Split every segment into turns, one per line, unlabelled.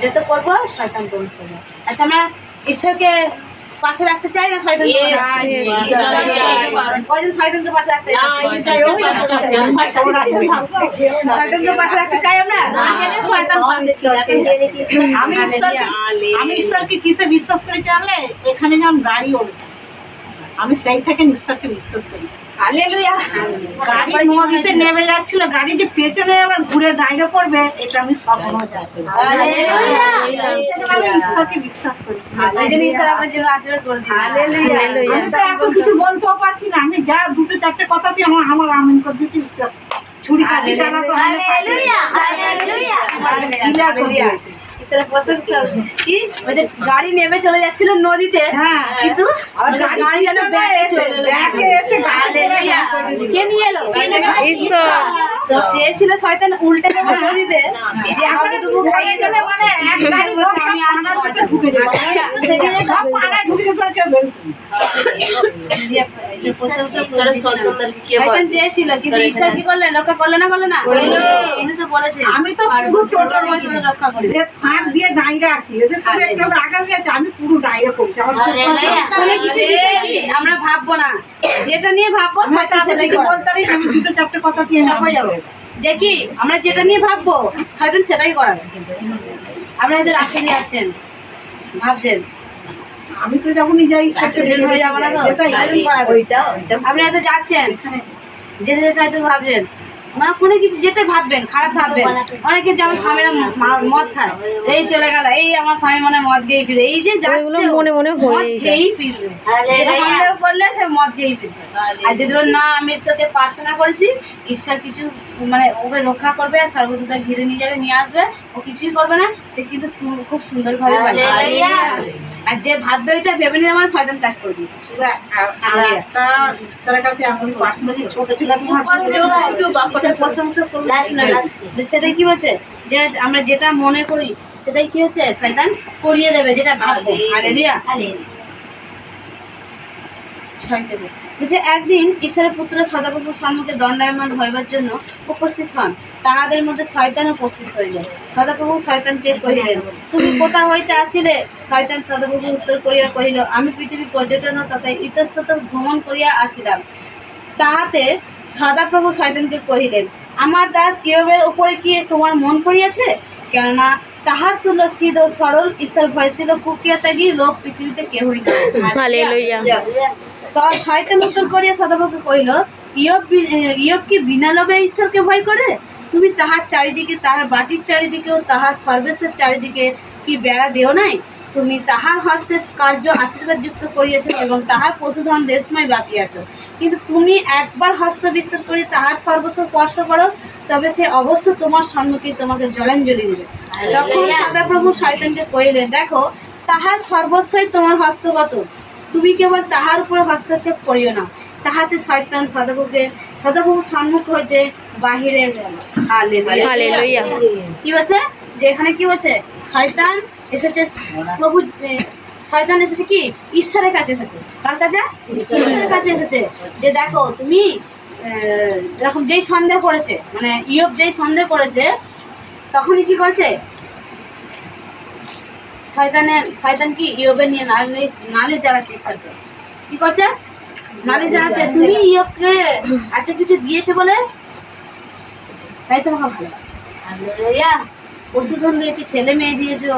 যত করবো শয়তান প্রবেশ করবো। আচ্ছা, আমরা ঈশ্বরকে পাশে রাখতে চাই না শয়তান? কয়জন শয়তানকে পাশে রাখতে শয়তানকে পাশে রাখতে চাই আমরা?
আমি ঈশ্বরকে কিসে বিশ্বাস করি জানলে? এখানে যেমন গাড়ি ওঠে, আমি সেই থেকে ঈশ্বরকে বিশ্বাস করি। গাড়ি নদীতে নেমে যাচ্ছিল, গাড়ি যে পেছনে আবার ঘুরে দাঁড়িয়ে পড়বে, এটা আমি স্বপ্ন দেখি। আমি ঈশ্বরকে বিশ্বাস করি।
ঈশ্বর আপনার জন্য আশীর্বাদ করে দিন।
আমি তো এত কিছু বলতেও পারছি না, আমি যা দুটো চারটে কথা দিয়ে আমার আমিন করে দিচ্ছি। ছুরি কাটি টানা তো
গাড়ি নেমে চলে যাচ্ছিল নদীতে, কিন্তু গাড়ি যেন কে নিয়ে এলো? চেয়েছিল শয়তান উল্টে যাবে নদীতে, যে আমাদেরটুকু খাইয়ে দেবে, মানে চেয়েছিল, কিন্তু ঈশ্বর কি করলেন? রক্ষা করলে না? করলে না? উনি তো বলেছে
আমি তো ছোট
রক্ষা করি।
ফাঁক দিয়ে দাঁড়িয়ে আছি, আগামী আছে, আমি পুরো দাঁড়িয়ে পড়ছি।
কোনো কিছু বিষয় কি আমরা ভাববো না, যেটা নিয়ে ভাববো শয়তান সেটাই করবে।
আমি দুটো চারটে কথা দিয়ে
হয়ে যাবো দেখি, আমরা যেটা নিয়ে ভাববো শয়তান সেটাই করাবে। আপনারা হয়তো রাস্তা দিয়ে যাচ্ছেন, ভাবছেন
আমি তো যখনই যাই
অ্যাক্সিডেন্ট হয়ে যাবো না, তো শয়তান করাবে। আপনি হয়তো যাচ্ছেন, যেতে যেতে হয়তো ভাবছেন, মানে কোনো কিছু যেটা ভাববেন খারাপ ভাববেন। অনেকে যেমন স্বামীরা মদ খায়, এই চলে গেল, এই আমার স্বামী মনে মদ গিয়ে ফিরে, এই যে যাচ্ছে মনে মনে খেয়েই ফিরবে, সন্দেহ করলে সে মদ গিয়েই ফিরবে। আর যদি না, আমি ঈশ্বরকে প্রার্থনা করেছি, ঈশ্বর কিছু মানে ওকে রক্ষা করবে, সর্বদূতা ঘিরে নিয়ে যাবে, নিয়ে আসবে, ও কিছুই করবে না, সে কিন্তু খুব সুন্দরভাবে পাবে। আর যে ভাববে ওইটা ভেবে নিয়ে আমার শয়তান কাজ করে দিয়েছে। সেটাই কি হচ্ছে, যে আমরা যেটা মনে করি সেটাই কি হচ্ছে, শয়তান করিয়ে দেবে যেটা ভাববো। হালেলুয়া। একদিন ঈশ্বরের পুত্র সদাপ্রভুর সম্মুখে দণ্ডায়মান হইবার জন্য উপস্থিত হন। তাহাদের মধ্যে শয়তান উপস্থিত হইল। সদাপ্রভু শয়তানকে কহিলেন, তুমি কোথা হইতে আসিলে? শয়তান সদাপ্রভু উত্তর করিয়া কহিল, আমি পৃথিবী পর্যটন তথা ইতস্তত ভ্রমণ করিয়া আসিলাম। তাহাতে সদাপ্রভু শয়তানকে কহিলেন, আমার দাস ইয়োবের উপরে কি তোমার মন পড়িয়াছে? কেননা তাহার তুল্য সিধ ও সরল ঈশ্বর ভয় ছিল, কুকিয়া ত্যাগী লোক পৃথিবীতে কেহই না। শয়তান উত্তর করিয়া সদাপ্রভু কহিল, ইয়োব কি বিনা লোভে ঈশ্বরকে ভয় করে? তুমি তাহার চারিদিকে, তাহার বাটির চারিদিকে ও তাহার সর্বেশের চারিদিকে কি বেড়া দেও নাই? তুমি তাহার হস্তে কার্য আশীর্বাদ যুক্ত করিয়াছ এবং তাহার পশুধন দেশময় বাপিয়াছ। কিন্তু তুমি একবার হস্ত বিস্তার করে তাহার সর্বস্ব স্পর্শ করো, তবে সে অবশ্য তোমার সম্মুখে তোমাকে জলাঞ্জলি দিবে। তখন সদাপ্রভু শয়তানকে কহিলেন, দেখো, তাহার সর্বস্বই তোমার হস্তগত, তুমি কেবল তাহার উপরে হস্তক্ষেপ করিও না। তাহাতে শয়তান সদাপ্রভুর সম্মুখ হইতে বাহিরে গেল। হালেলুয়া। কি বলছে? যে এখানে কি বলছে? শয়তান এসেছে, প্রভু শয়তান এসেছে কি? ঈশ্বরের কাছে এসেছে। কার কাছে? ঈশ্বরের কাছে এসেছে। যে দেখো, তুমি এরকম যেই সন্দেহ করেছে, মানে ইয়োব যেই সন্দেহ করেছে, তখনই কি করছে? শয়তান কি ইয়োবের নিয়ে নালিশ জ্বালাচ্ছে ঈশ্বরকে। কি করছে? নালিশ জ্বালাচ্ছে, তুমি ইয়োবকে এত কিছু দিয়েছে বলে তাই তোমাকে ভালোবাসে। পশুধন দিয়েছো, ছেলে মেয়ে দিয়েছো,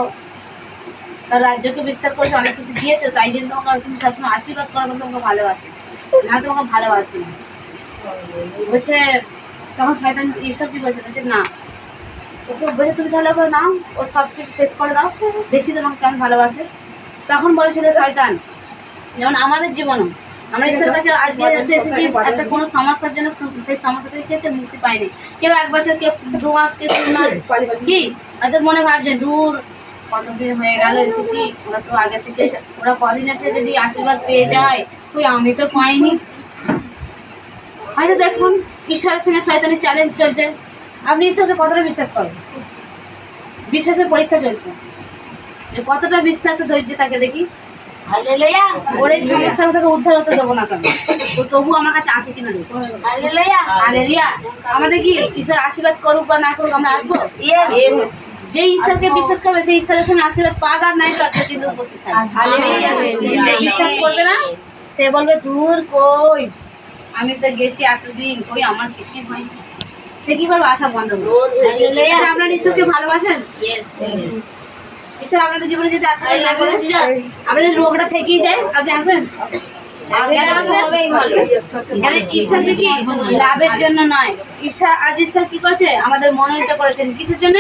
তার রাজ্যকে বিস্তার করেছো, অনেক কিছু দিয়েছো, তাই জন্য তোমাকে, তুমি সবসময় আশীর্বাদ করার মতো তোমাকে ভালোবাসে না, তোমাকে ভালোবাসবে না বলছে। তখন শয়তান ঈশ্বর কি বলছে? বলছে না, ওকে বলছে তুমি তাহলে ওকে নাও, ও সব কিছু শেষ করে দাও, দেখছি তোমাকে কেমন ভালোবাসে। তখন বলেছিল শয়তান, যেমন আমাদের জীবনও আমরা ঈশ্বরের কাছে আজকে এসেছি একটা কোনো সমস্যার জন্য, সেই সমস্যা থেকে কি হচ্ছে? মুক্তি পাইনি। কেউ 1 বছর, কেউ 2 মাস, কেউ 3 মাস, কি হয়তো মনে ভাবছে দূর কতদিন হয়ে গেল এসেছি, ওরা তো আগে থেকে, ওরা কদিন এসে যদি আশীর্বাদ পেয়ে যায়, তুই আমি তো পাইনি। হয়তো দেখুন ঈশ্বরের সঙ্গে শয়তানের চ্যালেঞ্জ চলছে। আপনি ঈশ্বরকে কতটা বিশ্বাস করেন? বিশ্বাসের পরীক্ষা চলছে, কতটা বিশ্বাসে ধৈর্য থাকে দেখি। ওর এই সমস্যা থেকে উদ্ধার হতে দেবো না কেন? ও তবু আমার কাছে আসে কিনা দেখো। হালেলুয়া। আমাদের কি ঈশ্বর আশীর্বাদ করুক বা না করুক, আমরা আসবো। যে ঈশ্বরকে বিশ্বাস করবে সেই ঈশ্বরের সঙ্গে আশীর্বাদ পাক আর নাই পাক কিন্তু উপস্থিত থাকবে। যে বিশ্বাস করবে না সে বলবে দূর কই, আমি তো গেছি এতদিন, কই আমার কিছুই হয়নি। সে কি করবে? আশা বন্ধ করবে। আপনার ঈশ্বরকে ভালোবাসেন? ঈশ্বর আপনাদের জীবনে যদি আশীর্বাদ না করে, আপনাদের রোগটা থেকেই যায়, আপনি আসবেন? কেন আসবেন? ঈশ্বর কি লাভের জন্য নয়। ঈশ্বর আজ ঈশ্বর কি করেছে? আমাদের মনোনীত করেছেন কিসের জন্য?